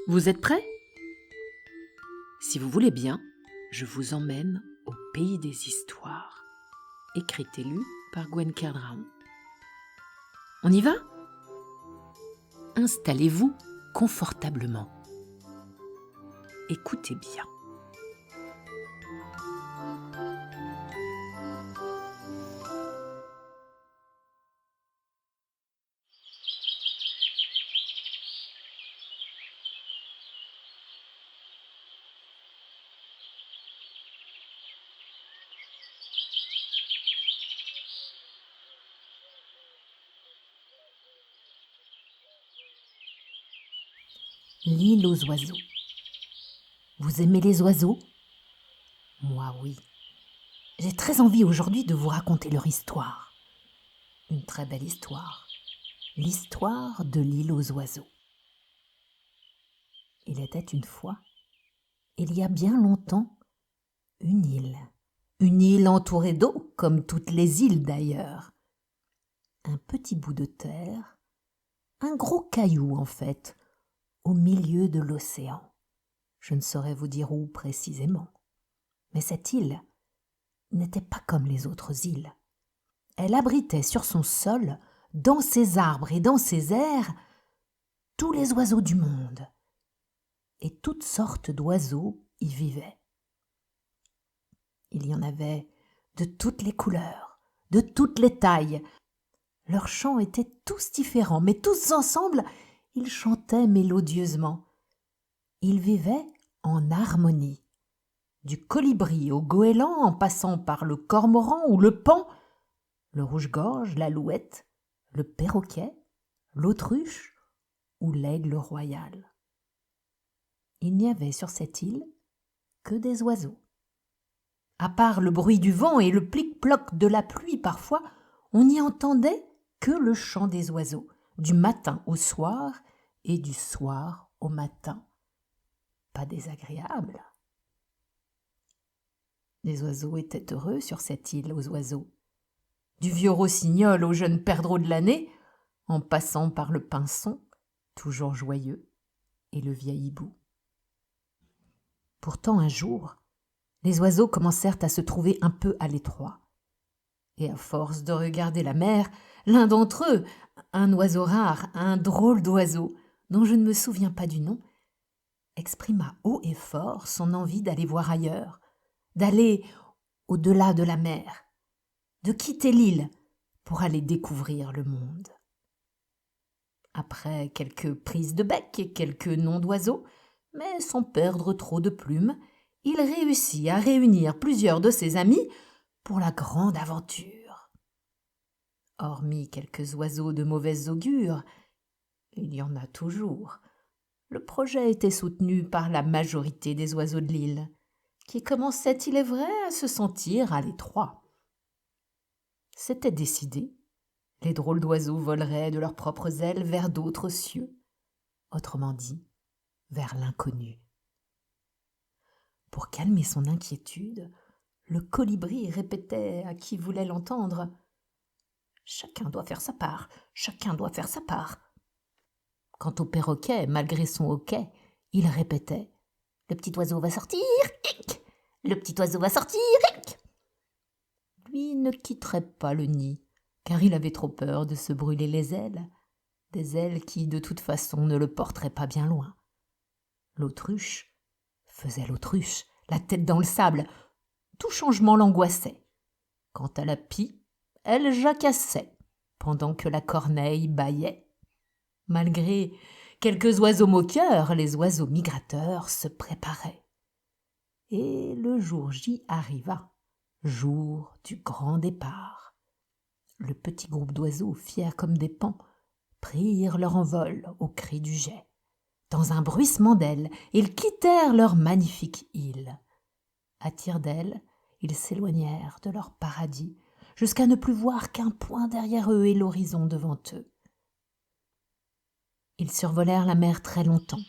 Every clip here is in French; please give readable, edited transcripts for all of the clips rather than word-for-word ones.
Vous êtes prêts? Si vous voulez bien, je vous emmène au pays des histoires. Écrite et lue par Gwen Kerdraon. On y va? Installez-vous confortablement. Écoutez bien. L'île aux oiseaux. Vous aimez les oiseaux? Moi, oui. J'ai très envie aujourd'hui de vous raconter leur histoire. Une très belle histoire. L'histoire de l'île aux oiseaux. Il était une fois, il y a bien longtemps, une île. Une île entourée d'eau, comme toutes les îles d'ailleurs. Un petit bout de terre, un gros caillou en fait, au milieu de l'océan. Je ne saurais vous dire où précisément. Mais cette île n'était pas comme les autres îles. Elle abritait sur son sol, dans ses arbres et dans ses airs, tous les oiseaux du monde. Et toutes sortes d'oiseaux y vivaient. Il y en avait de toutes les couleurs, de toutes les tailles. Leurs chants étaient tous différents, mais tous ensemble, ils chantaient mélodieusement. Ils vivaient en harmonie. Du colibri au goéland, en passant par le cormoran ou le paon, le rouge-gorge, l'alouette, le perroquet, l'autruche ou l'aigle royal. Il n'y avait sur cette île que des oiseaux. À part le bruit du vent et le plic-ploc de la pluie parfois, on n'y entendait que le chant des oiseaux, du matin au soir et du soir au matin. Pas désagréable. Les oiseaux étaient heureux sur cette île aux oiseaux. Du vieux rossignol au jeune perdreau de l'année, en passant par le pinson, toujours joyeux, et le vieil hibou. Pourtant un jour, les oiseaux commencèrent à se trouver un peu à l'étroit. Et à force de regarder la mer, l'un d'entre eux, un oiseau rare, un drôle d'oiseau, dont je ne me souviens pas du nom, exprima haut et fort son envie d'aller voir ailleurs, d'aller au-delà de la mer, de quitter l'île pour aller découvrir le monde. Après quelques prises de bec et quelques noms d'oiseaux, mais sans perdre trop de plumes, il réussit à réunir plusieurs de ses amis pour la grande aventure. Hormis quelques oiseaux de mauvaise augure, il y en a toujours, le projet était soutenu par la majorité des oiseaux de l'île, qui commençaient, il est vrai, à se sentir à l'étroit. C'était décidé. Les drôles d'oiseaux voleraient de leurs propres ailes vers d'autres cieux, autrement dit, vers l'inconnu. Pour calmer son inquiétude, le colibri répétait à qui voulait l'entendre « Chacun doit faire sa part, chacun doit faire sa part ». Quant au perroquet, malgré son hoquet, il répétait « Le petit oiseau va sortir, hic ! Le petit oiseau va sortir, hic !» Lui ne quitterait pas le nid, car il avait trop peur de se brûler les ailes, des ailes qui, de toute façon, ne le porteraient pas bien loin. L'autruche faisait l'autruche, la tête dans le sable. Tout changement l'angoissait. Quant à la pie, elle jacassait, pendant que la corneille bâillait. Malgré quelques oiseaux moqueurs, les oiseaux migrateurs se préparaient. Et le jour J arriva, jour du grand départ. Le petit groupe d'oiseaux, fiers comme des paons, prirent leur envol au cri du jet. Dans un bruissement d'ailes, ils quittèrent leur magnifique île. À tire-d'aile, ils s'éloignèrent de leur paradis, jusqu'à ne plus voir qu'un point derrière eux et l'horizon devant eux. Ils survolèrent la mer très longtemps.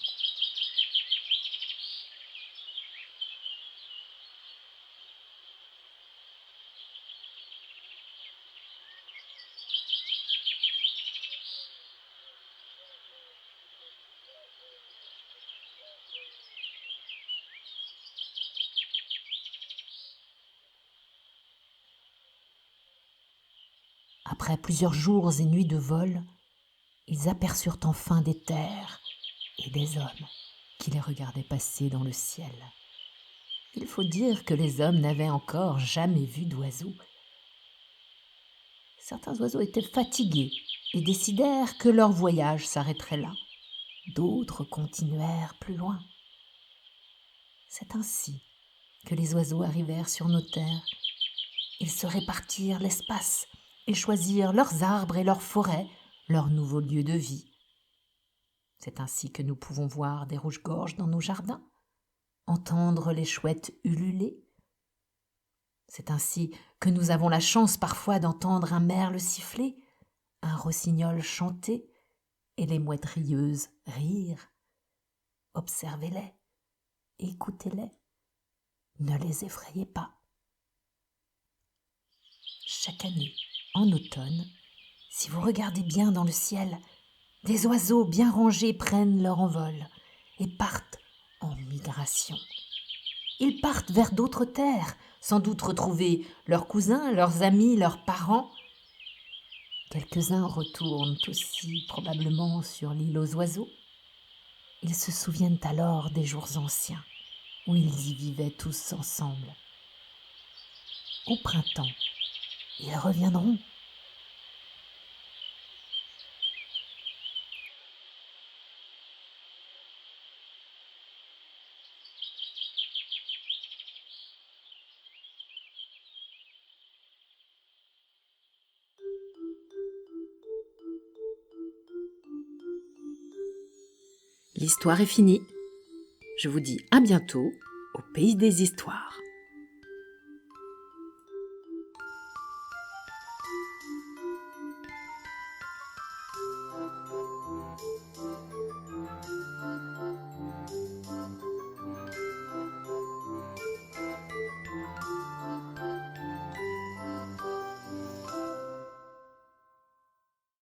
Après plusieurs jours et nuits de vol, ils aperçurent enfin des terres et des hommes qui les regardaient passer dans le ciel. Il faut dire que les hommes n'avaient encore jamais vu d'oiseaux. Certains oiseaux étaient fatigués et décidèrent que leur voyage s'arrêterait là. D'autres continuèrent plus loin. C'est ainsi que les oiseaux arrivèrent sur nos terres. Ils se répartirent l'espace et choisirent leurs arbres et leurs forêts, leur nouveau lieu de vie. C'est ainsi que nous pouvons voir des rouges-gorges dans nos jardins, entendre les chouettes ululer. C'est ainsi que nous avons la chance parfois d'entendre un merle siffler, un rossignol chanter et les mouettes rieuses rire. Observez-les, écoutez-les, ne les effrayez pas. Chaque année, en automne, si vous regardez bien dans le ciel, des oiseaux bien rangés prennent leur envol et partent en migration. Ils partent vers d'autres terres, sans doute retrouver leurs cousins, leurs amis, leurs parents. Quelques-uns retournent aussi probablement sur l'île aux oiseaux. Ils se souviennent alors des jours anciens où ils y vivaient tous ensemble. Au printemps, ils reviendront. L'histoire est finie. Je vous dis à bientôt au pays des histoires.